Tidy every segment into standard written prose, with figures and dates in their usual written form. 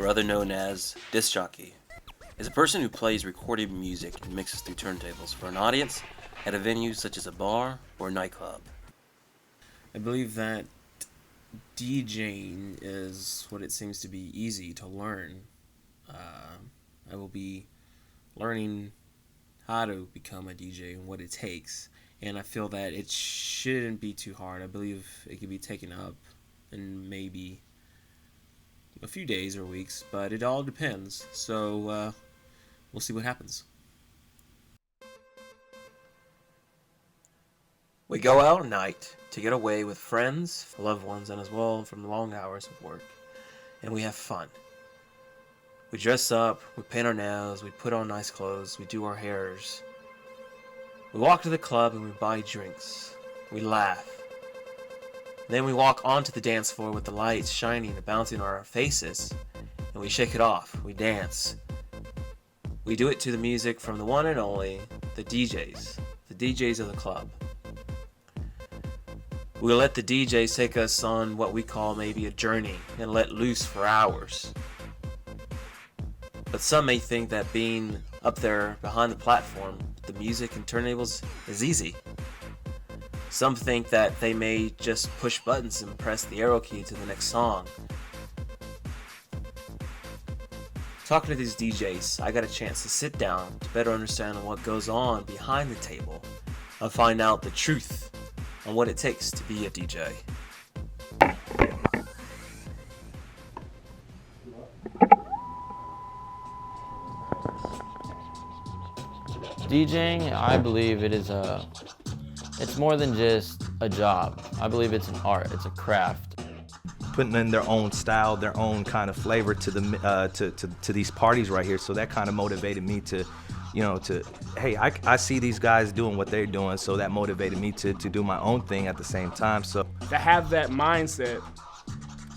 or other known as disc jockey, is a person who plays recorded music and mixes through turntables for an audience at a venue such as a bar or nightclub. I believe that DJing is what it seems to be easy to learn. I will be learning how to become a DJ and what it takes, and I feel that it shouldn't be too hard. I believe it can be taken up in maybe a few days or weeks, but it all depends. So we'll see what happens. We go out at night to get away with friends, loved ones, and as well from the long hours of work, and we have fun. We dress up, we paint our nails, we put on nice clothes, we do our hairs. We walk to the club and we buy drinks. We laugh. Then we walk onto the dance floor with the lights shining and bouncing on our faces, and we shake it off. We dance. We do it to the music from the one and only, the DJs of the club. We let the DJs take us on what we call maybe a journey and let loose for hours. But some may think that being up there behind the platform, the music and turntables is easy. Some think that they may just push buttons and press the arrow key to the next song. Talking to these DJs, I got a chance to sit down to better understand what goes on behind the table and find out the truth on what it takes to be a DJ. DJing, I believe it's more than just a job. I believe it's an art, it's a craft. Putting in their own style, their own kind of flavor to the to these parties right here. So that kind of motivated me to, hey, I see these guys doing what they're doing, so that motivated me to do my own thing at the same time. So to have that mindset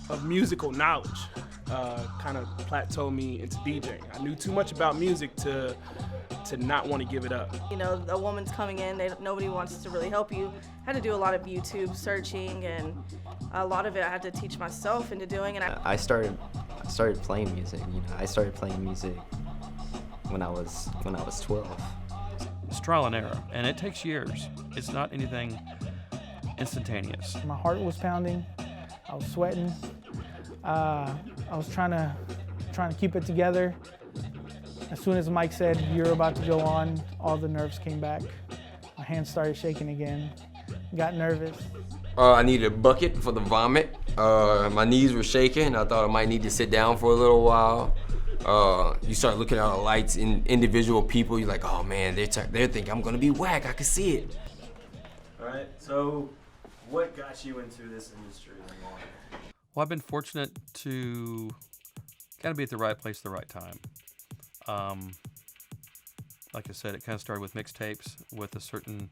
of musical knowledge kind of plateaued me into DJing. I knew too much about music to not want to give it up. You know, a woman's coming in, nobody wants to really help you. I had to do a lot of YouTube searching, and a lot of it I had to teach myself into doing. And I started playing music. I started playing music when I was 12. It's trial and error, and it takes years. It's not anything instantaneous. My heart was pounding. I was sweating. I was trying to keep it together. As soon as Mike said, "You're about to go on," all the nerves came back. My hands started shaking again. Got nervous. I needed a bucket for the vomit. My knees were shaking. I thought I might need to sit down for a little while. You start looking at all the lights in individual people. You're like, oh man, they're thinking I'm gonna be whack. I can see it. All right. So, what got you into this industry? Well, I've been fortunate to kind of be at the right place at the right time. Like I said, it kind of started with mixtapes with a certain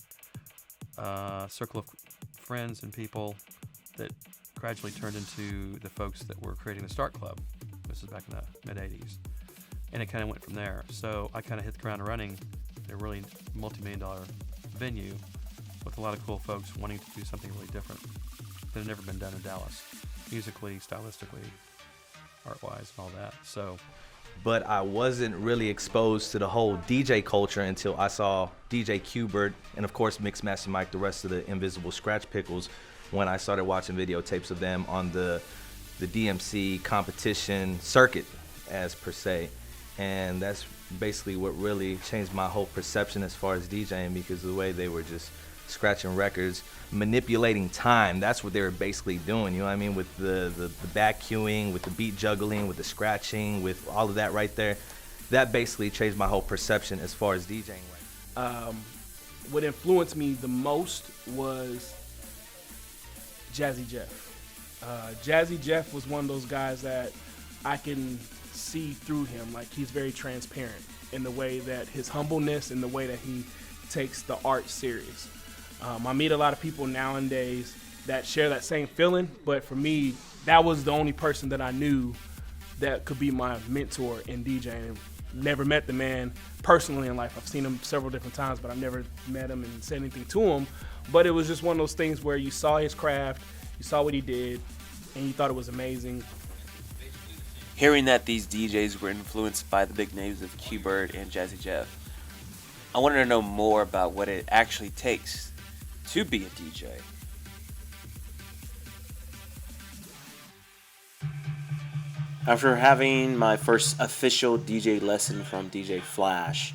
circle of friends and people that gradually turned into the folks that were creating the Start Club. This is back in the mid-'80s. And it kind of went from there. So I kind of hit the ground running in a really multi-million-dollar venue with a lot of cool folks wanting to do something really different that had never been done in Dallas, musically, stylistically, art-wise, and all that. So. But I wasn't really exposed to the whole DJ culture until I saw DJ Qbert and of course Mixmaster Mike, the rest of the Invisible Scratch Pickles, when I started watching videotapes of them on the DMC competition circuit as per se. And that's basically what really changed my whole perception as far as DJing, because of the way they were just scratching records, manipulating time. That's what they were basically doing, you know what I mean? With the back cueing, with the beat juggling, with the scratching, with all of that right there. That basically changed my whole perception as far as DJing went. What influenced me the most was Jazzy Jeff. Jazzy Jeff was one of those guys that I can see through him. Like, he's very transparent in the way that his humbleness and the way that he takes the art serious. I meet a lot of people nowadays that share that same feeling, but for me, that was the only person that I knew that could be my mentor in DJing. Never met the man personally in life. I've seen him several different times, but I've never met him and said anything to him. But it was just one of those things where you saw his craft, you saw what he did, and you thought it was amazing. hearing that these DJs were influenced by the big names of Q-Bert and Jazzy Jeff, I wanted to know more about what it actually takes to be a DJ. After having my first official DJ lesson from DJ Flash,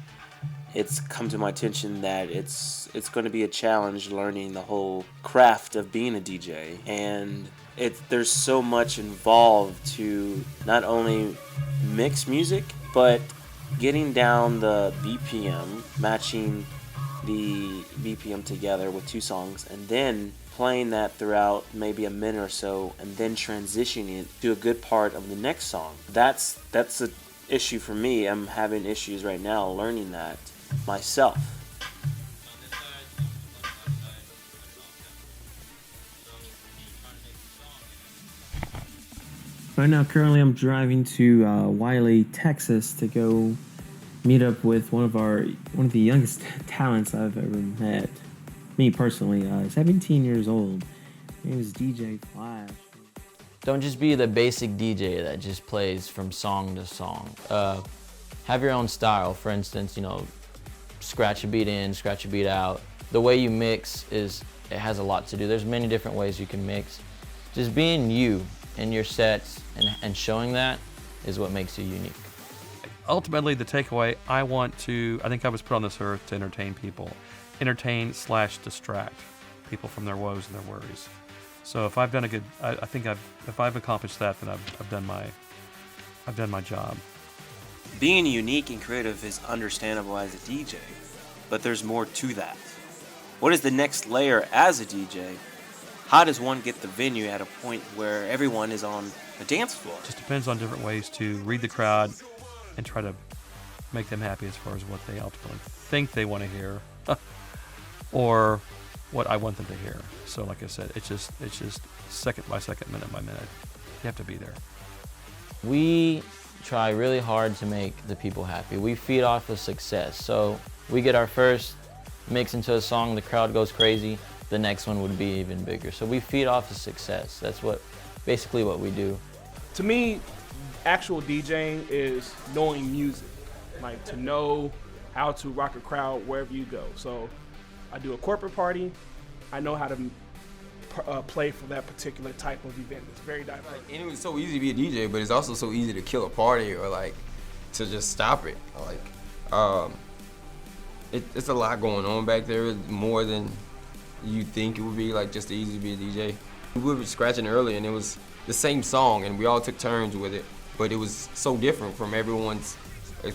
it's come to my attention that it's going to be a challenge learning the whole craft of being a DJ, and there's so much involved to not only mix music, but getting down the BPM, matching the BPM together with two songs, and then playing that throughout maybe a minute or so, and then transitioning it to a good part of the next song. That's an issue for me. I'm having issues right now learning that myself. Right now, currently I'm driving to Wiley, Texas to go meet up with one of the youngest talents I've ever met. Me personally, 17 years old. His name is DJ Flash. Don't just be the basic DJ that just plays from song to song. Have your own style. For instance, scratch a beat in, scratch a beat out. The way you mix it has a lot to do. There's many different ways you can mix. Just being you in your sets and showing that is what makes you unique. Ultimately, the takeaway, I think I was put on this earth to entertain people. Entertain/distract people from their woes and their worries. So if I've done if I've accomplished that, then I've done my job. Being unique and creative is understandable as a DJ, but there's more to that. What is the next layer as a DJ? How does one get the venue at a point where everyone is on a dance floor? Just depends on different ways to read the crowd and try to make them happy as far as what they ultimately think they want to hear. Or what I want them to hear. So like I said, it's just second by second, minute by minute. You have to be there. We try really hard to make the people happy. We feed off of success. So we get our first mix into a song, the crowd goes crazy, the next one would be even bigger. So we feed off of success. That's basically what we do. To me, actual DJing is knowing music, like to know how to rock a crowd wherever you go. So I do a corporate party, I know how to play for that particular type of event. It's very diverse. And it was so easy to be a DJ, but it's also so easy to kill a party or to just stop it. It's a lot going on back there, it's more than you think it would be, just easy to be a DJ. We were scratching earlier and it was the same song and we all took turns with it, but it was so different from everyone's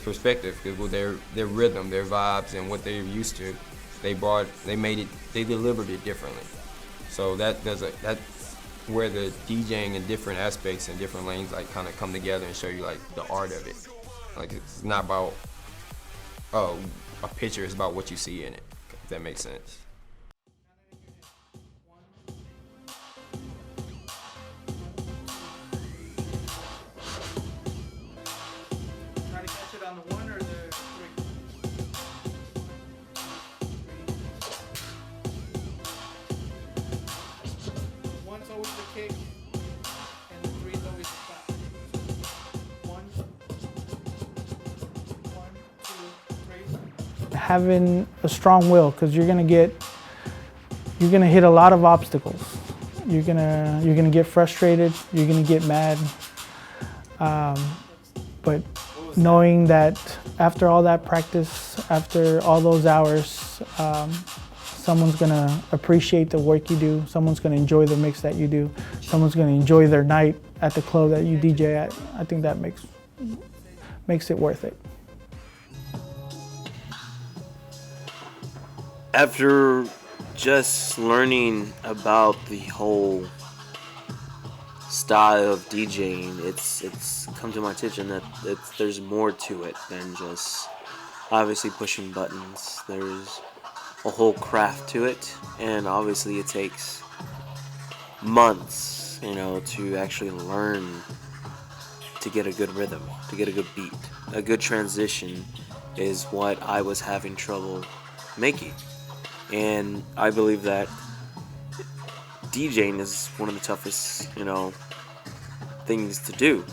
perspective because with their rhythm, their vibes, and what they're used to, they delivered it differently. So that's where the DJing in different aspects and different lanes kind of come together and show you the art of it. It's not about a picture, it's about what you see in it, if that makes sense. Try to catch it on the one or the three? One's always the kick, and the three's always the clap. One, two, three. Having a strong will, because you're gonna hit a lot of obstacles. You're gonna get frustrated. You're gonna get mad. But knowing that after all that practice, after all those hours, someone's gonna appreciate the work you do. Someone's gonna enjoy the mix that you do. Someone's gonna enjoy their night at the club that you DJ at. I think that makes it worth it. After just learning about the whole style of DJing, it's come to my attention that there's more to it than just obviously pushing buttons. There's a whole craft to it, and obviously it takes months, to actually learn to get a good rhythm, to get a good beat. A good transition is what I was having trouble making. And I believe that DJing is one of the toughest, things to do.